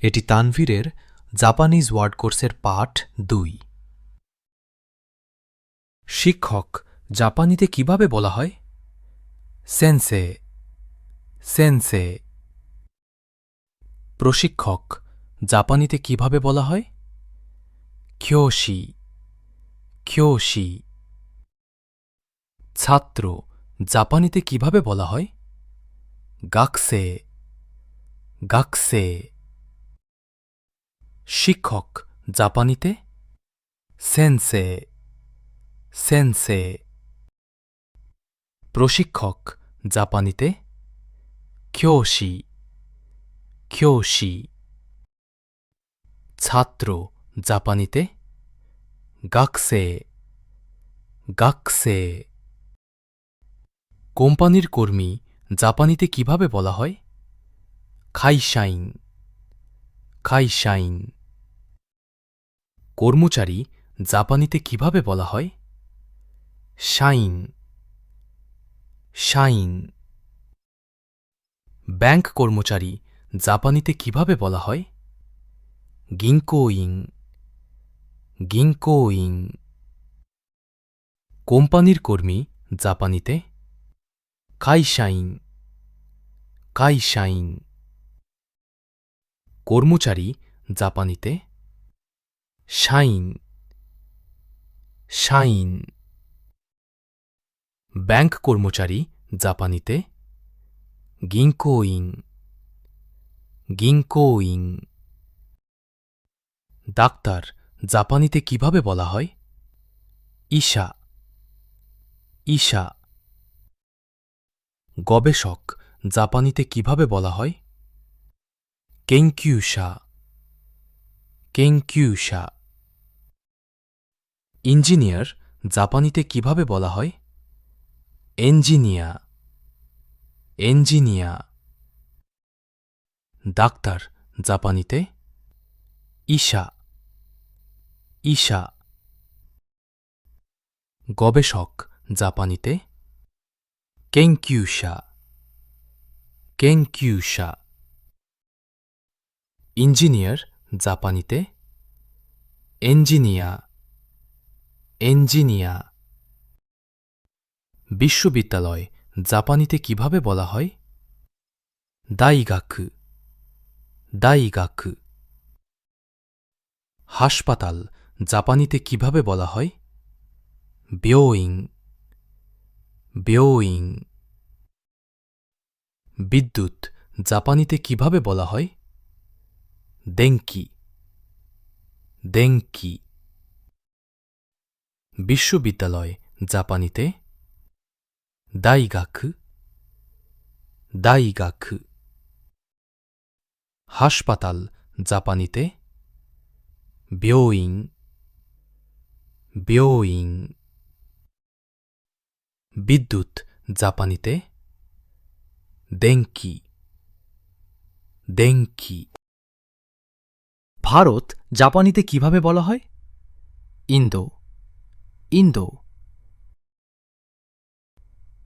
এটি তানভীরের Japanese word কোর্সের পাঠ ২। শিক্ষক জাপানিতে কিভাবে বলা হয়? সেনসে, সেনসে। প্রশিক্ষক জাপানিতে কিভাবে বলা হয়? ক্যোশি, ক্যোশি। ছাত্র জাপানিতে কিভাবে বলা হয়? গাকসে, গাকসে। শিক্ষক জাপানিতে? সেনসে, সেনসে। প্রশিক্ষক জাপানিতে? ক্যোশি, ক্যোশি। ছাত্র জাপানিতে? গাকসে, গাকসে। কোম্পানির কর্মী জাপানিতে কিভাবে বলা হয়? খাইশাইন, খাইশাইন। কর্মচারী জাপানিতে কিভাবে বলা হয়? Shine, shine. ব্যাংক কর্মচারী জাপানিতে কিভাবে বলা হয়? গিঙ্কোইং, গিঙ্কোইং। কোম্পানির কর্মী জাপানিতে? কাইশাইন, কাইশাইন। কর্মচারী জাপানিতে? Shine, shine. ব্যাংক কর্মচারী জাপানিতে? গিঙ্কোইং, গিঙ্কোইং। ডাক্তার জাপানিতে কিভাবে বলা হয়? ইশা, ইশা। গবেষক জাপানিতে কিভাবে বলা হয়? কেনকিউশা, কেনকিউশা। ইঞ্জিনিয়ার জাপানিতে কিভাবে বলা হয়? এঞ্জিনিয়া, এঞ্জিনিয়া। ডাক্তার জাপানিতে? ইশা, ইশা। গবেষক জাপানিতে? কেনকিউশা, কেনকিউশা। ইঞ্জিনিয়ার জাপানিতে? এঞ্জিনিয়া, এঞ্জিনিয়া। বিশ্ববিদ্যালয় জাপানিতে কিভাবে বলা হয়? দাইগাকু, দাইগাকু। হাসপাতাল জাপানিতে কিভাবে বলা হয়? বিয়োইং, বিয়োইং। বিদ্যুৎ জাপানিতে কিভাবে বলা হয়? দেঙ্কি, দেঙ্কি। বিশ্ববিদ্যালয় জাপানিতে? দাইগাকু, দাইগাকু। হাসপাতাল জাপানিতে? বিয়োইং, বিয়োইং। বিদ্যুৎ জাপানিতে? দেঙ্কি, দেঙ্কি। ভারত জাপানিতে কিভাবে বলা হয়? ইন্দো, ইন্দো।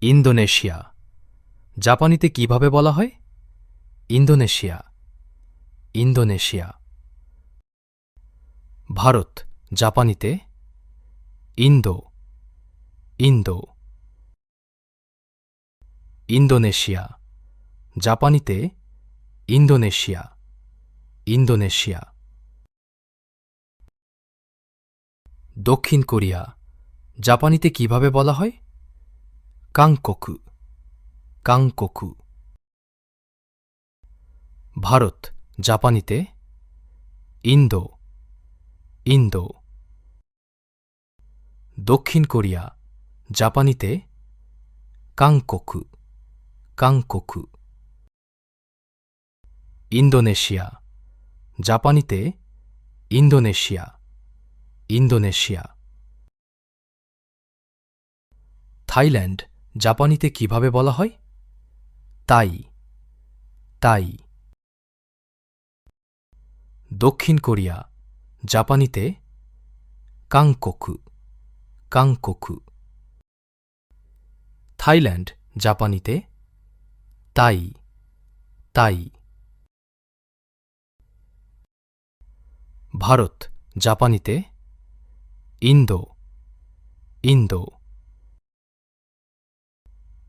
ইন্দোনেশিয়া জাপানিতে কিভাবে বলা হয়? Indonesia, Indonesia. ভারত জাপানিতে? ইন্দো, ইন্দো। ইন্দোনেশিয়া জাপানিতে? Indonesia, Indonesia. দক্ষিণ কোরিয়া জাপানিতে কিভাবে বলা হয়? কাংকোকু, কাংকোকু। ভারত জাপানিতে? ইন্দো, ইন্দো। দক্ষিণ কোরিয়া জাপানিতে? কাংকোকু, কাংকোকু। ইন্দোনেশিয়া জাপানিতে? Indonesia, Indonesia. থাইল্যান্ড জাপানিতে কিভাবে বলা হয়? তাই, তাই। দক্ষিণ কোরিয়া জাপানিতে? কাংকোকু, কাংকোকু। থাইল্যান্ড জাপানিতে? তাই, তাই। ভারত জাপানিতে ইন্দো ইন্দো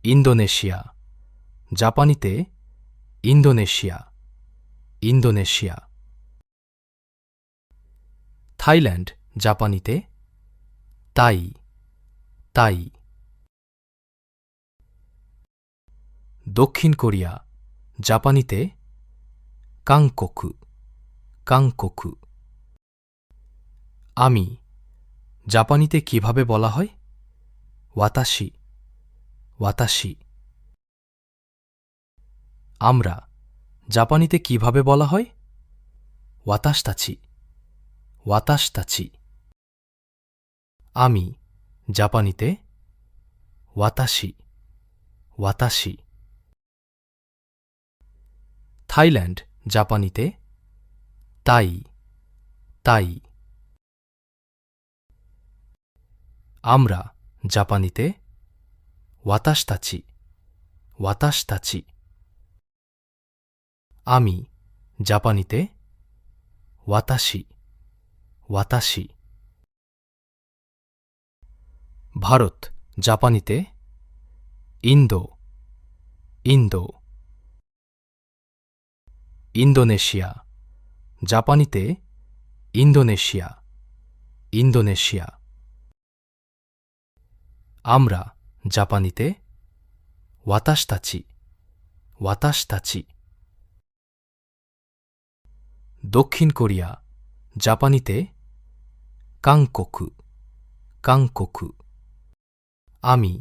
ইন্দোনেশিয়া জাপানিতে ইন্দোনেশিয়া ইন্দোনেশিয়া থাইল্যান্ড জাপানিতে তাই তাই দক্ষিণ কোরিয়া জাপানিতে কাংকোকু কাংকোকু আমি জাপানিতে কিভাবে বলা হয় ওয়াতাশি ওয়াতাশি আমরা জাপানিতে কিভাবে বলা হয় ওয়াতাশতাচি ওয়াতাশতাচি আমি জাপানিতে ওয়াতাশি ওয়াতাশি থাইল্যান্ড জাপানিতে তাই তাই আমরা জাপানিতে ওয়াতাশতাচি ওয়াতাশতাচি আমি জাপানিতে ওয়াতাশি ওয়াতাশি ভারত জাপানিতে ইন্দো ইন্দো ইন্দোনেশিয়া জাপানিতে ইন্দোনেশিয়া ইন্দোনেশিয়া আমরা জাপানিতে ওয়াতাশতাচি ওয়াতাশতাচি দক্ষিণ কোরিয়া জাপানিতে কাংকোকু কাংকোকু আমি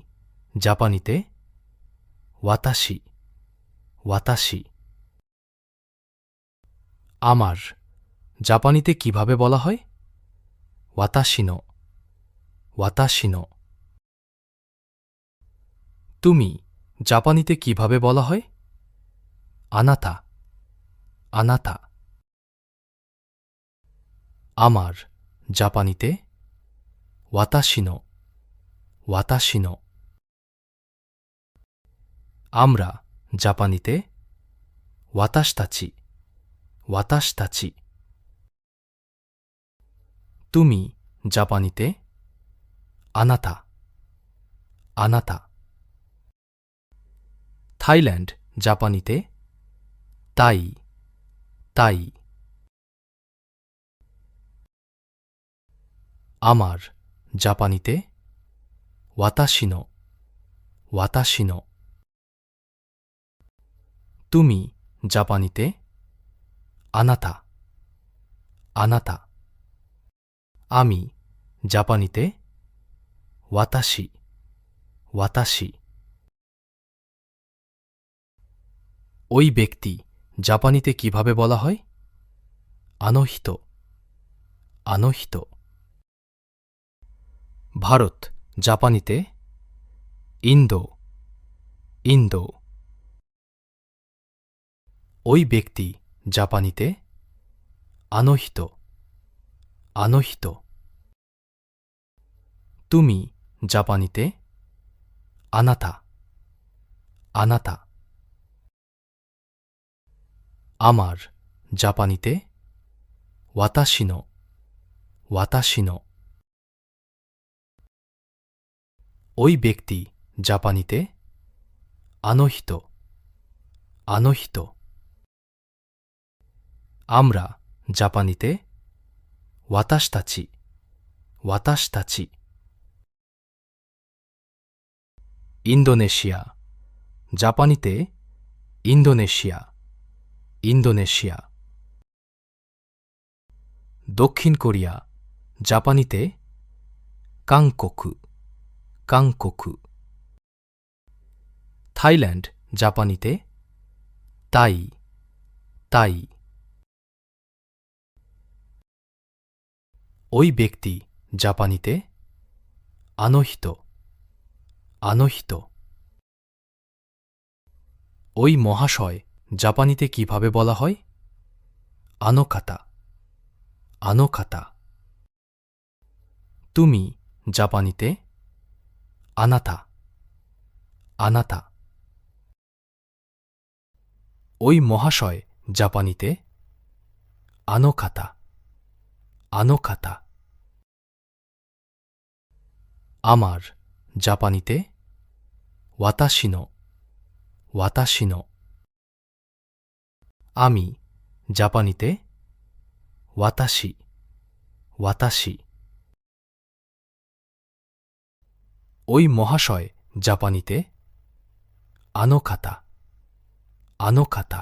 জাপানিতে ওয়াতাশি ওয়াতাশি আমার জাপানিতে কিভাবে বলা হয় ওয়াতাশিনো ওয়াতাশিনো তুমি জাপানিতে কিভাবে বলা হয় আনাতা আনাতা আমার জাপানিতে ওয়াতাশিনো ওয়াতাশিনো আমরা জাপানিতে ওয়াতাশতাচি ওয়াতাশতাচি তুমি জাপানিতে আনাতা আনাতা থাইল্যান্ড জাপানিতে তাই তাই আমার জাপানিতে ওয়াতাশিনো ওয়াতাশিনো তুমি জাপানিতে আনাতা আনাতা আমি জাপানিতে ওয়াতাশি ওয়াতাশি ওই ব্যক্তি জাপানিতে কিভাবে বলা হয় আনোহিত আনোহিত ভারত জাপানিতে ইন্দো ইন্দো ওই ব্যক্তি জাপানিতে আনোহিত আনোহিত তুমি জাপানিতে আনাতা আনাতা আমার জাপানিতে ওয়াতাশিনো ওয়াতাশিনো ওই ব্যক্তি জাপানিতে আনোহিত আনোহিত আমরা জাপানিতে ওয়াতাশতাচি ওয়াতাশতাচি ইন্দোনেশিয়া জাপানিতে ইন্দোনেশিয়া ইন্দোনেশিয়া দক্ষিণ কোরিয়া জাপানিতে কাংকোকু কাংকোকু থাইল্যান্ড জাপানিতে তাই তাই ওই ব্যক্তি জাপানিতে আনোহিত আনোহিত ওই মহাশয় জাপানিতে কিভাবে বলা হয় আনোকাতা আনোকাতা তুমি জাপানিতে আনাতা আনাতা ওই মহাশয় জাপানিতে আনোকাতা あの方。আমার জাপানিতে ওয়াতাশি নো ওয়াতাশি নো। আমি জাপানিতে ওয়াতাশি ওয়াতাশি। ওই মহাশয় জাপানিতে আনো খাতা আনো খাতা।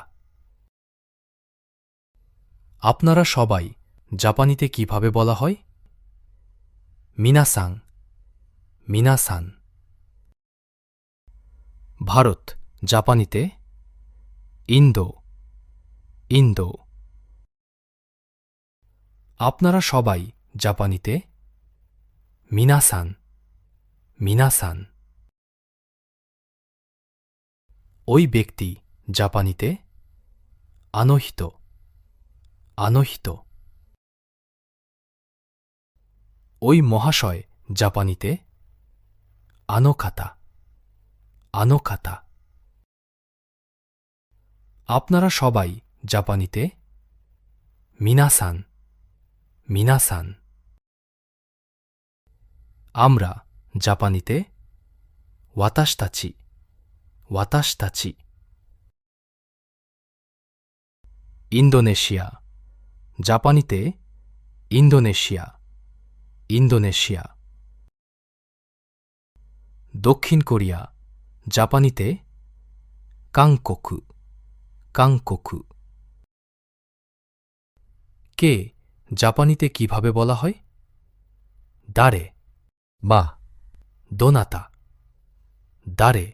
আপনারা সবাই জাপানিতে কিভাবে বলা হয়? মিনাসাং মিনাসান। ভারত জাপানিতে ইন্দো ইন্দো। আপনারা সবাই জাপানিতে মিনাসান মিনাসান। ওই ব্যক্তি জাপানিতে আনোহিত আনোহিত। ওই মহাশয় জাপানিতে আনো খাতা আনো খাতা। আপনারা সবাই জাপানিতে মিনাসান মিনাসান। আমরা জাপানিতে ওয়াতাশতাচি ওয়াতাশতাচি। ইন্দোনেশিয়া জাপানিতে ইন্দোনেশিয়া ইন্দোনেশিয়া। দক্ষিণ কোরিয়া জাপানিতে কাংকোকু কাংকোকু। কে জাপানিতে কিভাবে বলা হয়? দারে বা দোনাতা দারে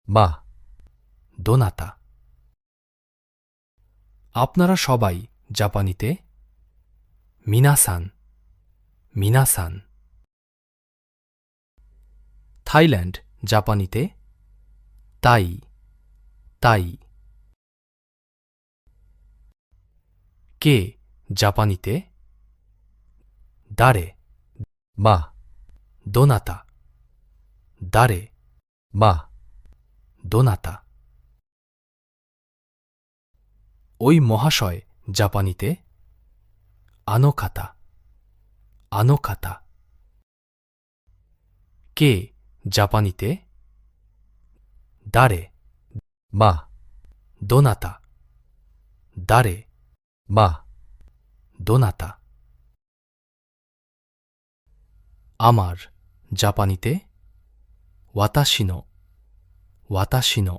বা দোনাতা। আপনারা সবাই জাপানিতে মিনাসান মিনাসান। থাইল্যান্ড জাপানিতে তাই তাই। কে জাপানিতে দারে বা দোনাতা দারে বা দোনাতা। ওই মহাশয় জাপানিতে আনো খাতা আনো খাতা। কে জাপানিতে দারে বা দোনাতা দারে বা দোনাতা। আমার জাপানিতে ওয়াতাশি নো ওয়াতাশি নো।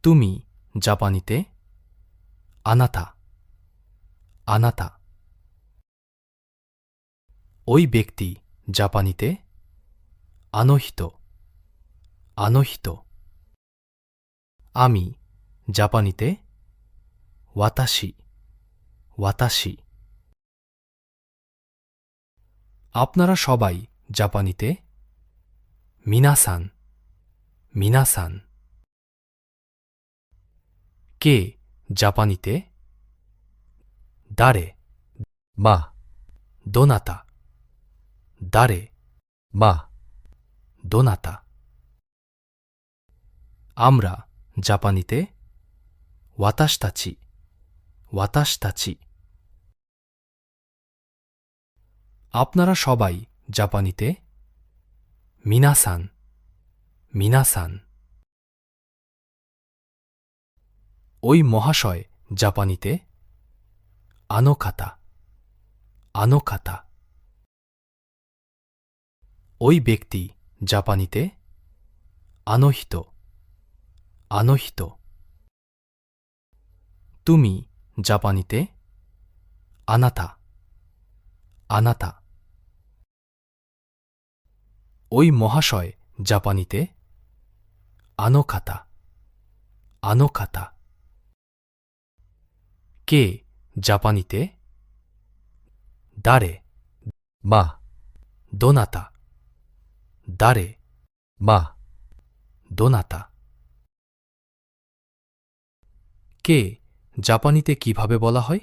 তুমি জাপানিতে আনাতা আনাতা। ওই ব্যক্তি জাপানিতে আনোহিত আনোহিত। আমি জাপানিতে ওয়াতাশি ওয়াতাশি। আপনারা সবাই জাপানিতে মিনাসান মিনাসান। কে জাপানিতে দারে বা দোনাতা দারে বা দোনাতা। আমরা জাপানিতে ওয়াতাশতাচি ওয়াতাশতাচি। আপনারা সবাই জাপানিতে মিনাসান মিনাসান। ওই মহাশয় জাপানিতে আনো খাতা আনো খাতা। ওই ব্যক্তি জাপানিতে আনোহিত আনোহিত। তুমি জাপানিতে আনাতা আনাতা। ওই মহাশয় জাপানিতে আনো খাতা আনো খাতা। কে জাপানিতে দারে বা দোনাতা দারে বা দোনাতা। কে জাপানিতে কিভাবে বলা হয়?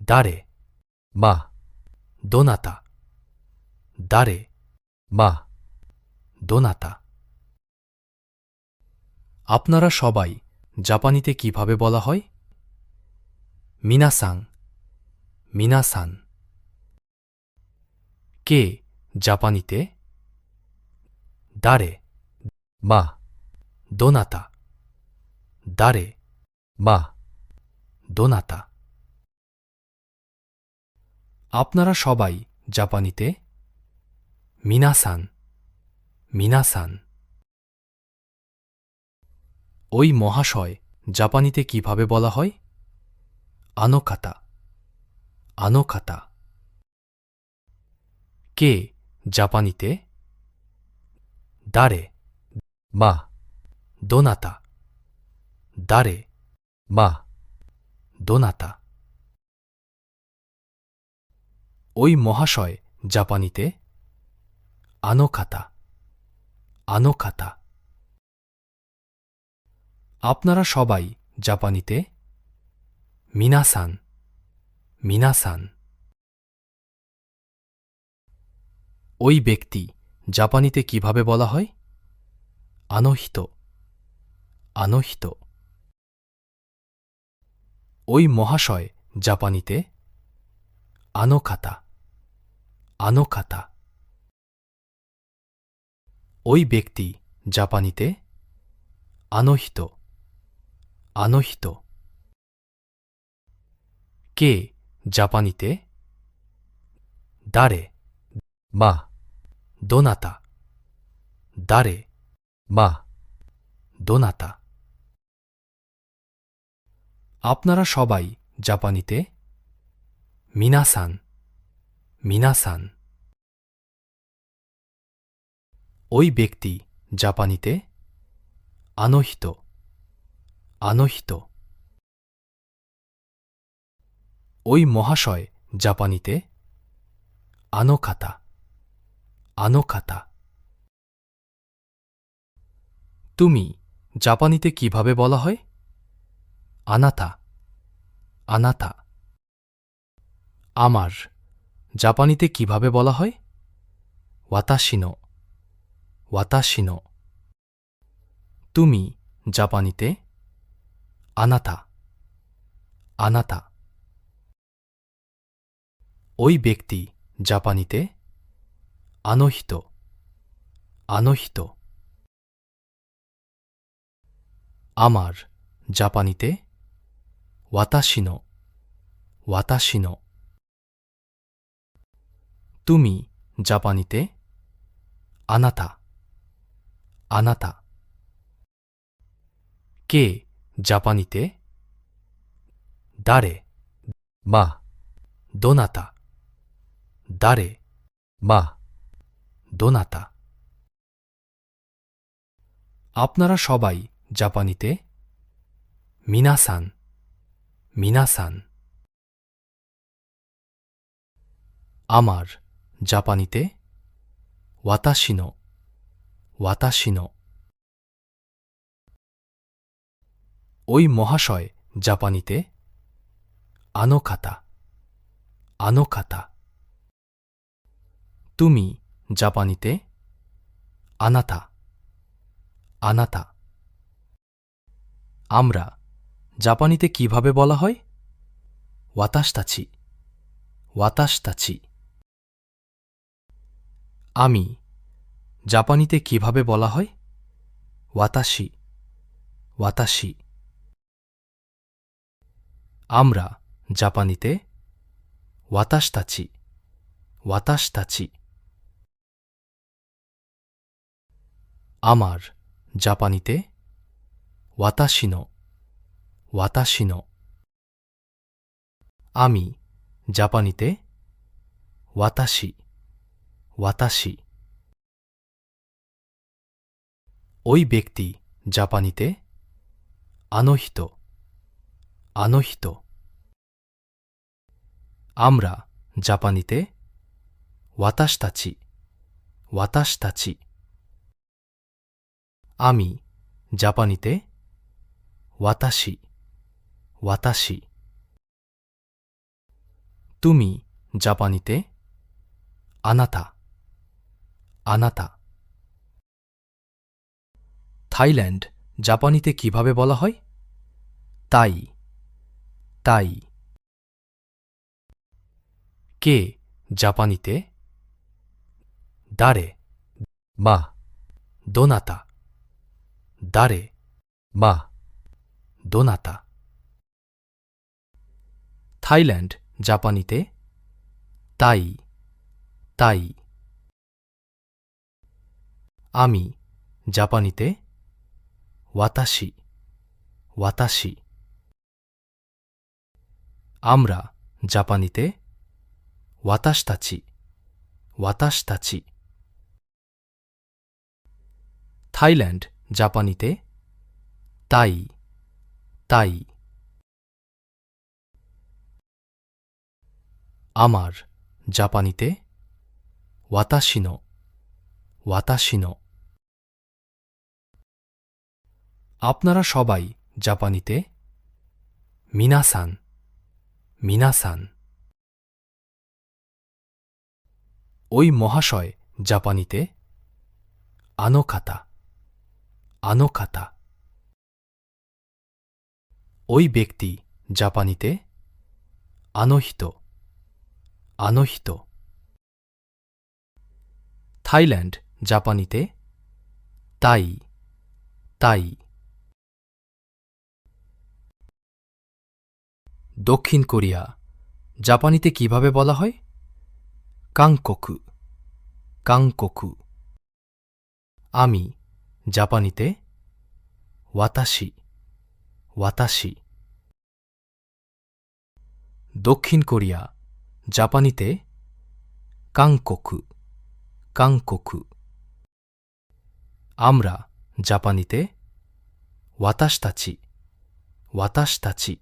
দারে বা দোনাতা দারে বা দোনাতা। আপনারা সবাই জাপানিতে কিভাবে বলা হয়? মিনাসাং 皆さん。কে জাপানিতে誰ま、どなた誰ま、どなたআপনারা সবাই জাপানিতে皆さん皆さんওই মহাশয় জাপানিতে কিভাবে বলা হয়あの方あの方কে জাপানিতে誰ま、どなた誰ま、どなたওই মহাশয় জাপানিতেあの方あの方আপনারা সবাই জাপানিতে皆さん皆さんওই ব্যক্তি জাপানিতে কিভাবে বলা হয়あの人あの人ওই মহাশয় জাপানিতেあの方あの方ওই ব্যক্তি জাপানিতেあの人あの人কে জাপানিতে誰ま、どなた誰ま、どなたআপনারা সবাই জাপানিতে皆さん皆さんওই ব্যক্তি জাপানিতেあの人あの人ওই মহাশয় জাপানিতেあの方あの方তুমি জাপানিতে কিভাবে বলা হয়あなたあなたআমার জাপানিতে কিভাবে বলা হয়私の私のতুমি জাপানিতেあなたあなたওই ব্যক্তি জাপানিতেあの人あの人আমার জাপানিতে私の私のতুমি জাপানিতেあなたあなたকে জাপানিতে誰ま、どなた誰ま、どなたআপনারা সবাই জাপানিতে皆さん皆さんআমার জাপানিতে私の私のওই মহাশয় জাপানিতেあの方あの方তুমি জাপানিতেあなたあなたআমরা জাপানিতে কিভাবে বলা হয়私たち私たちআমি জাপানিতে কিভাবে বলা হয় ওয়াতাশি ওয়াতাশি আমরা জাপানিতে ওয়াতাশতাচি ওয়াতাশতাচি আমার জাপানিতে ওয়াতাশিনো ওয়াতাশিনো আমি জাপানিতে ওয়াতাশি ওয়াতাশি ওই ব্যক্তি জাপানিতেあの人あの人আমরা জাপানিতে ওয়াতাশ তাচি ওয়াতাশ তাচি আমি জাপানিতে ওয়াতাশি ওয়াতাশি তুমি জাপানিতেあなたあなたথাইল্যান্ড জাপানিতে কিভাবে বলা হয় তাই তাই কে জাপানিতে? 誰 মা どなた誰 মা どなた থাইল্যান্ড জাপানিতে? タイ タイ আমি জাপানিতে? 私 私 আমরা জাপানিতে? 私たち私たち থাইল্যান্ড জাপানিতে? タイタイ আমার জাপানিতে? 私の私の আপনারা সবাই জাপানিতে? 皆さん皆さん ওই মহাশয় জাপানিতে? あの方あの方 ওই ব্যক্তি জাপানিতে? あの人あの人 থাইল্যান্ড জাপানিতে? タイタイ দক্ষিণ কোরিয়া জাপানিতে কিভাবে বলা হয়? 韓国韓国 আমি জাপানিতে? 私私 দক্ষিণ কোরিয়া জাপানিতে? 韓国韓国 আমরা জাপানিতে? 私たち私たち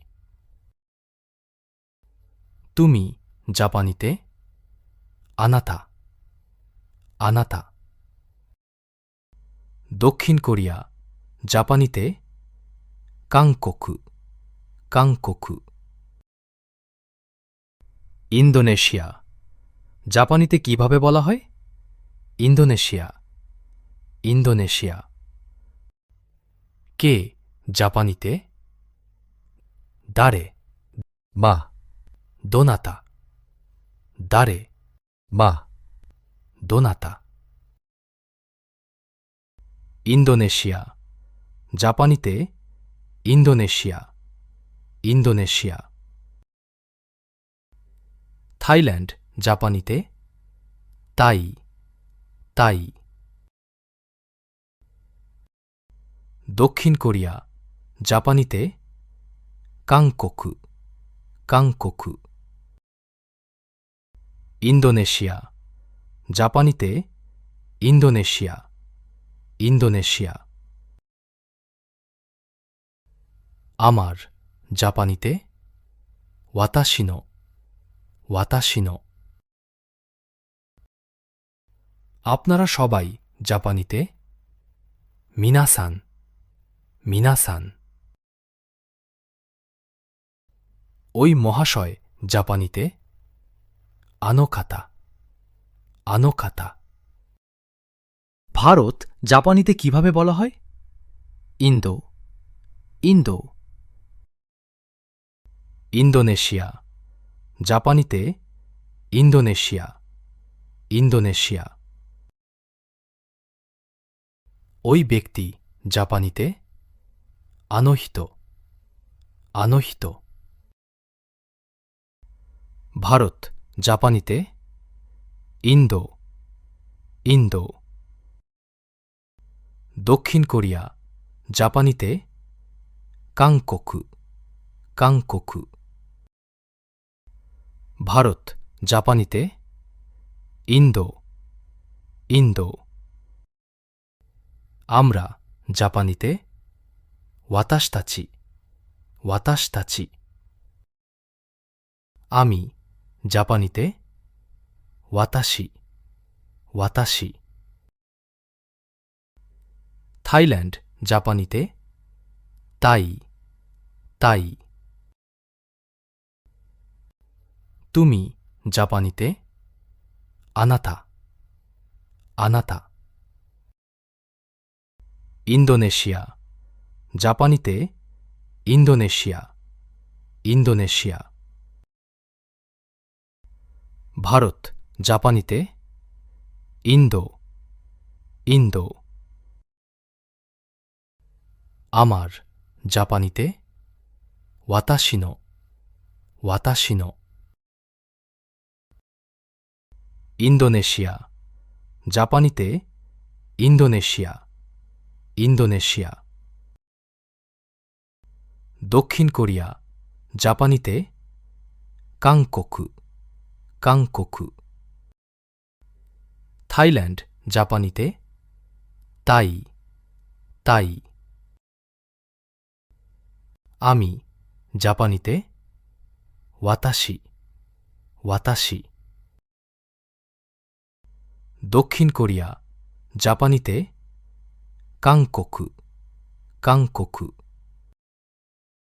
তুমি জাপানিতে? あなたあなた দক্ষিণ কোরিয়া জাপানিতে? 韓国韓国 ইন্দোনেশিয়া জাপানিতে কিভাবে বলা হয়? インドネシアインドネシア কে জাপানিতে? 誰 মা どなた誰 মা どなた インドネシアজাপানিতে? インドネシアインドネシア থাইল্যান্ড জাপানিতে? タイタイ দক্ষিণ কোরিয়া জাপানিতে? 韓国韓国 インドネシアজাপানিতে? インドネシアインドネシア আমার জাপানিতে? 私の私の আপনারা সবাই জাপানিতে? 皆さん皆さん ওই মহাশয় জাপানিতে? あの方あの方 ভারত জাপানিতে কিভাবে বলা হয়? インドインド ইন্দোনেশিয়া জাপানিতে? インドネシアインドネシア ওই ব্যক্তি জাপানিতে? あの人あの人 ভারত জাপানিতে? インドインド দক্ষিণ কোরিয়া জাপানিতে? 韓国韓国 ভারত জাপানিতে? インドインド আমরা জাপানিতে? 私たち私たち আমি জাপানিতে? 私私 থাইল্যান্ড জাপানিতে? タイタイ তুমি জাপানিতে? あなたあなた インドネシアজাপানিতে? インドネシアインドネシア ভারত জাপানিতে ইন্দো ইন্দো আমার জাপানিতে ওয়াতাশিনো ওয়াতাশিনো ইন্দোনেশিয়া জাপানিতে ইন্দোনেশিয়া ইন্দোনেশিয়া দক্ষিণ কোরিয়া জাপানিতে কাংকোকু কাংকোকু থাইল্যান্ড জাপানিতে তাই তাই আমি জাপানিতে ওয়াতাশি ওয়াতাশি দক্ষিণ কোরিয়া জাপানিতে কাংকোকু কাংকোকু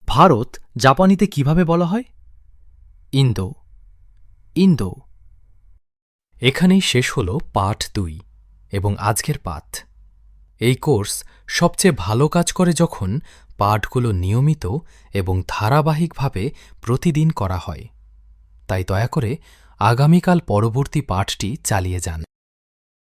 ভারত জাপানিতে কিভাবে বলা হয়? ইন্দো ইন্দো এখানেই শেষ হল পাঠ ২ এবং আজকের পাঠ। এই কোর্স সবচেয়ে ভালো কাজ করে যখন পাঠগুলো নিয়মিত এবং ধারাবাহিকভাবে প্রতিদিন করা হয়। তাই দয়া করে আগামীকাল পরবর্তী পাঠটি চালিয়ে যান।